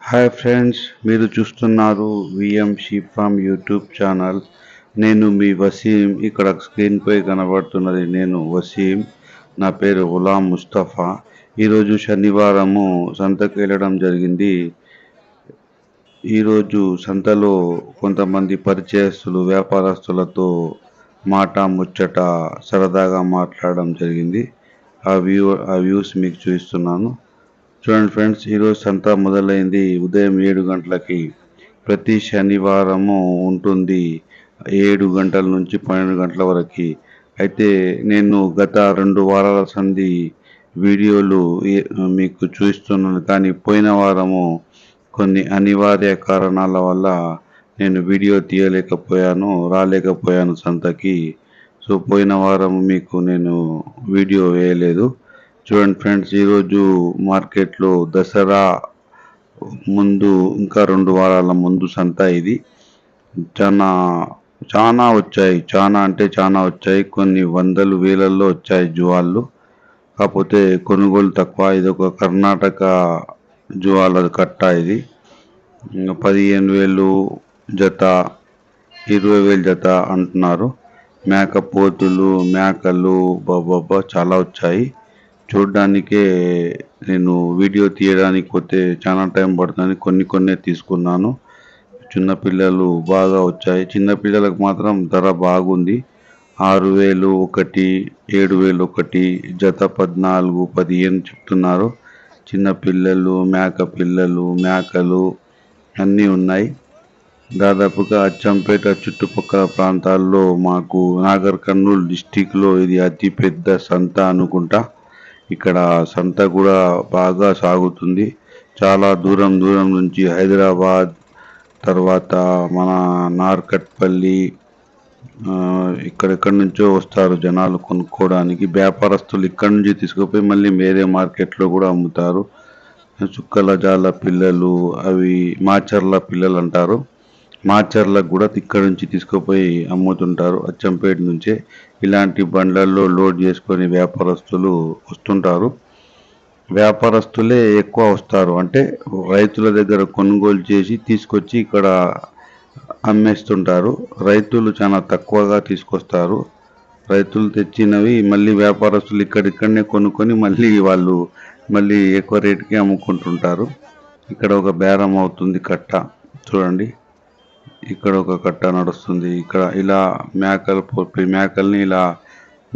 Hi friends, మీరు చూస్తున్నారు VM sheep farm YouTube channel. నేను మీ వసీం. ఇక్కడ స్క్రీన్పై కనబడుతున్నది నేను వసీం. నా పేరు గులాం ముస్తఫా. ఈరోజు శనివారము సంతకు వెళ్ళడం జరిగింది. ఈరోజు సంతలో కొంతమంది పరిచయస్తులు వ్యాపారస్తులతో మాట ముచ్చట సరదాగా మాట్లాడడం జరిగింది. ఆ వ్యూస్ మీకు చూపిస్తున్నాను. చూడండి ఫ్రెండ్స్, ఈరోజు సంత మొదలైంది ఉదయం 7 గంటలకి. ప్రతి శనివారము ఉంటుంది 7 గంటల నుంచి 12 గంటల వరకు. అయితే నేను గత 2 వారాల సంధి వీడియోలు మీకు చూపిస్తున్నాను, కానీ పోయిన వారము కొన్ని అనివార్య కారణాల వల్ల నేను వీడియో తీయలేకపోయాను, రాలేకపోయాను సంతకి. సో పోయిన వారం మీకు నేను వీడియో వేయలేదు. చూడండి ఫ్రెండ్స్, ఈరోజు మార్కెట్లో దసరా ముందు ఇంకా 2 వారాల ముందు సంత ఇది. చాలా వచ్చాయి, చాలా అంటే చాలా వచ్చాయి. కొన్ని వందలు వేలల్లో వచ్చాయి జువాళ్ళు. కాకపోతే కొనుగోలు తక్కువ. ఇది ఒక కర్ణాటక జువాల కట్ట. ఇది 15,000 జత, 20,000 జత అంటున్నారు. మేకపోతులు, మేకలు బాబా చాలా వచ్చాయి. చూడడానికే నేను వీడియో తీయడానికి పోతే చాలా టైం పడుతుంది. కొన్ని తీసుకున్నాను. చిన్నపిల్లలు బాగా వచ్చాయి. చిన్నపిల్లలకు మాత్రం ధర బాగుంది. 6,000 ఒకటి, 7,000 ఒకటి, జత 14, 15 చెప్తున్నారు. చిన్నపిల్లలు, మేకలు అన్నీ ఉన్నాయి. దాదాపుగా అచ్చంపేట చుట్టుపక్కల ప్రాంతాల్లో మాకు నాగర్ కర్నూలు డిస్టిక్లో ఇది అతి పెద్ద సంత అనుకుంటా. ఇక్కడ సంత కూడా బాగా సాగుతుంది. చాలా దూరం నుంచి హైదరాబాద్, తర్వాత మన నార్కట్పల్లి, ఇక్కడెక్కడి నుంచో వస్తారు జనాలు కొనుక్కోవడానికి. వ్యాపారస్తులు ఇక్కడ నుంచి తీసుకుపోయి మళ్ళీ వేరే మార్కెట్లో కూడా అమ్ముతారు. చుక్కల జాల పిల్లలు, అవి మాచర్ల పిల్లలు అంటారు. మాచర్లకు కూడా ఇక్కడ నుంచి తీసుకుపోయి అమ్ముతుంటారు. అచ్చంపేట నుంచే ఇలాంటి బండ్లలో లోడ్ చేసుకొని వ్యాపారస్తులు వస్తుంటారు. వ్యాపారస్తులే ఎక్కువ వస్తారు. అంటే రైతుల దగ్గర కొనుగోలు చేసి తీసుకొచ్చి ఇక్కడ అమ్మేస్తుంటారు. రైతులు చాలా తక్కువగా తీసుకొస్తారు. రైతులు తెచ్చినవి మళ్ళీ వ్యాపారస్తులు ఇక్కడిక్కడనే కొనుక్కొని మళ్ళీ ఎక్కువ రేటుకి అమ్ముకుంటుంటారు. ఇక్కడ ఒక బేరం అవుతుంది కట్ట. చూడండి, ఇక్కడ ఒక కట్ట నడుస్తుంది. ఇక్కడ ఇలా మేకల్ని ఇలా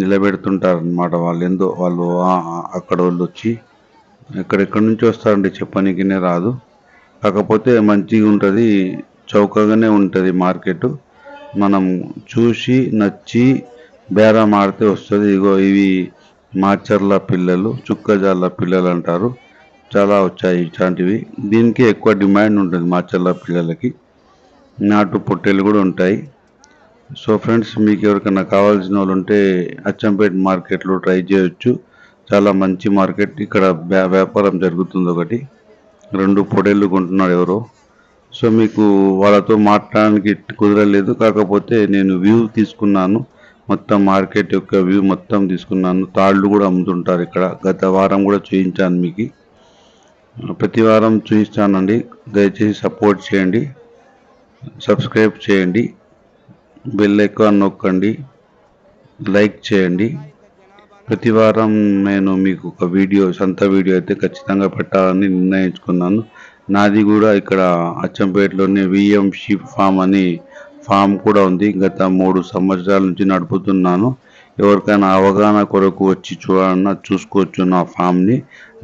నిలబెడుతుంటారు అన్నమాట. వాళ్ళు అక్కడ వాళ్ళు వచ్చి ఎక్కడెక్కడి నుంచి వస్తారండి, చెప్పనీకినే రాదు. కాకపోతే మంచిగా ఉంటుంది, చౌకగానే ఉంటుంది మార్కెట్. మనం చూసి నచ్చి బేరం ఆడితే వస్తుంది. ఇవి మాచర్ల పిల్లలు, చుక్కజాల పిల్లలు అంటారు. చాలా వచ్చాయి ఇట్లాంటివి. దీనికి ఎక్కువ డిమాండ్ ఉంటుంది మాచర్ల పిల్లలకి. నాటు పొట్టేలు కూడా ఉంటాయి. సో ఫ్రెండ్స్, మీకు ఎవరికైనా కావాల్సిన వాళ్ళు ఉంటే అచ్చంపేట మార్కెట్లో ట్రై చేయొచ్చు. చాలా మంచి మార్కెట్. ఇక్కడ వ్యాపారం జరుగుతుంది. ఒకటి 2 పొడేళ్ళు కొంటున్నాడు ఎవరో. సో మీకు వాళ్ళతో మాట్లాడడానికి కుదరలేదు. కాకపోతే నేను వ్యూ తీసుకున్నాను, మొత్తం మార్కెట్ యొక్క వ్యూ మొత్తం తీసుకున్నాను. తాళ్ళు కూడా అమ్ముతుంటారు ఇక్కడ. గత వారం కూడా చూపించాను మీకు. ప్రతి వారం చూపిస్తానండి. దయచేసి సపోర్ట్ చేయండి, సబ్స్క్రైబ్ చేయండి, బెల్ ఐకాన్ నొక్కండి, లైక్ చేయండి. ప్రతి వారం నేను మీకు ఒక సంత వీడియో అయితే ఖచ్చితంగా పెట్టాలని నిర్ణయించుకున్నాను. నాది కూడా ఇక్కడ అచ్చంపేటలోనే విఎం షీప్ ఫామ్ అని ఫామ్ కూడా ఉంది. గత 3 సంవత్సరాల నుంచి నడుపుతున్నాను. ఎవరికైనా అవగాహన కొరకు వచ్చి చూసుకోవచ్చు నా ఫామ్ని.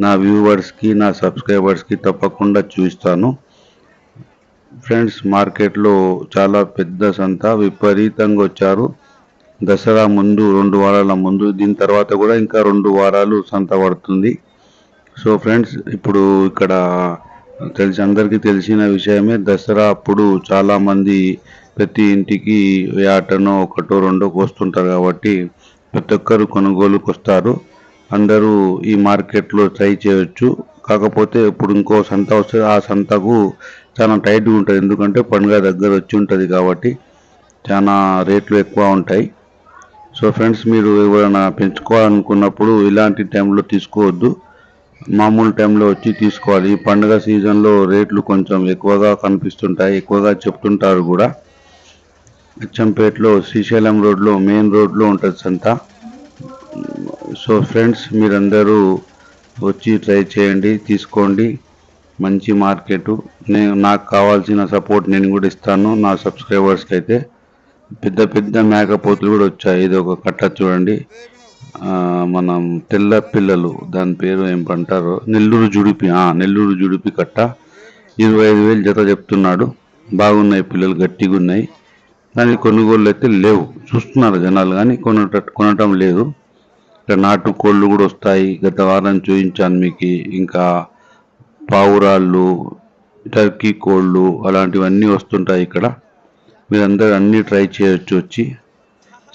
నా వ్యూవర్స్కి, నా సబ్స్క్రైబర్స్కి తప్పకుండా చూపిస్తాను. ఫ్రెండ్స్, మార్కెట్లో చాలా పెద్ద సంత, విపరీతంగా వచ్చారు. దసరా ముందు 2 వారాల ముందు, దీని తర్వాత కూడా ఇంకా 2 వారాలు సంత పడుతుంది. సో ఫ్రెండ్స్, ఇప్పుడు ఇక్కడ అందరికీ తెలిసిన విషయమే, దసరా అప్పుడు చాలామంది ప్రతి ఇంటికి యాటనో ఒకటో రెండో కోస్తుంటారు. కాబట్టి ప్రతి ఒక్కరు కొనుగోలుకు వస్తారు. అందరూ ఈ మార్కెట్లో ట్రై చేయొచ్చు. కాకపోతే ఇప్పుడు ఇంకో సంత వస్తే ఆ సంతకు చాలా టైట్గా ఉంటుంది. ఎందుకంటే పండుగ దగ్గర వచ్చి ఉంటుంది కాబట్టి చాలా రేట్లు ఎక్కువ ఉంటాయి. సో ఫ్రెండ్స్, మీరు ఎవరైనా పెంచుకోవాలనుకున్నప్పుడు ఇలాంటి టైంలో తీసుకోవద్దు. మామూలు టైంలో వచ్చి తీసుకోవాలి. ఈ పండుగ సీజన్లో రేట్లు కొంచెం ఎక్కువగా కనిపిస్తుంటాయి, ఎక్కువగా చెప్తుంటారు కూడా. అచ్చంపేటలో శ్రీశైలం రోడ్లో, మెయిన్ రోడ్లో ఉంటుంది సంత. సో ఫ్రెండ్స్, మీరందరూ వచ్చి ట్రై చేయండి, తీసుకోండి. మంచి మార్కెట్. నాకు కావాల్సిన సపోర్ట్ నేను కూడా ఇస్తాను నా సబ్స్క్రైబర్స్కి. అయితే పెద్ద పెద్ద మేకపోతులు కూడా వచ్చాయి. ఇది ఒక కట్ట చూడండి, మనం తెల్ల పిల్లలు, దాని పేరు ఏమంటారో, నెల్లూరు జుడిపి కట్ట. 25,000 జత చెప్తున్నాడు. బాగున్నాయి పిల్లలు, గట్టిగా ఉన్నాయి. కానీ కొనుగోళ్ళు అయితే లేవు. చూస్తున్నారు జనాలు కానీ కొనటం లేదు. ఇక్కడ నాటు కోళ్ళు కూడా వస్తాయి. గత వారం చూపించాను మీకు. ఇంకా పావురాళ్ళు, టర్కీ కోళ్ళు అలాంటివన్నీ వస్తుంటాయి ఇక్కడ. మీరందరూ అన్నీ ట్రై చేయొచ్చు వచ్చి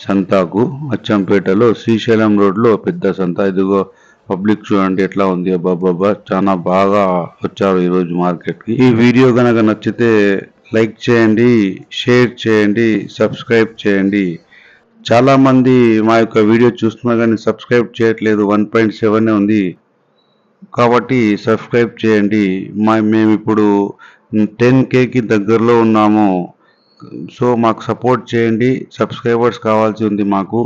సంతకు. అచ్చంపేటలో శ్రీశైలం రోడ్లో పెద్ద సంత. ఇదిగో పబ్లిక్ చూడండి ఎట్లా ఉంది. అబ్బాబ్బా, చాలా బాగా వచ్చారు ఈరోజు మార్కెట్కి. ఈ వీడియో కనుక నచ్చితే లైక్ చేయండి, షేర్ చేయండి, సబ్స్క్రైబ్ చేయండి. చాలామంది మా యొక్క వీడియో చూస్తున్నా కానీ సబ్స్క్రైబ్ చేయట్లేదు. 1.7 ఉంది కాబట్టి సబ్స్క్రైబ్ చేయండి. మేము ఇప్పుడు 10Kకి దగ్గరలో ఉన్నాము. సో మాకు సపోర్ట్ చేయండి. సబ్స్క్రైబర్స్ కావాల్సి ఉంది మాకు.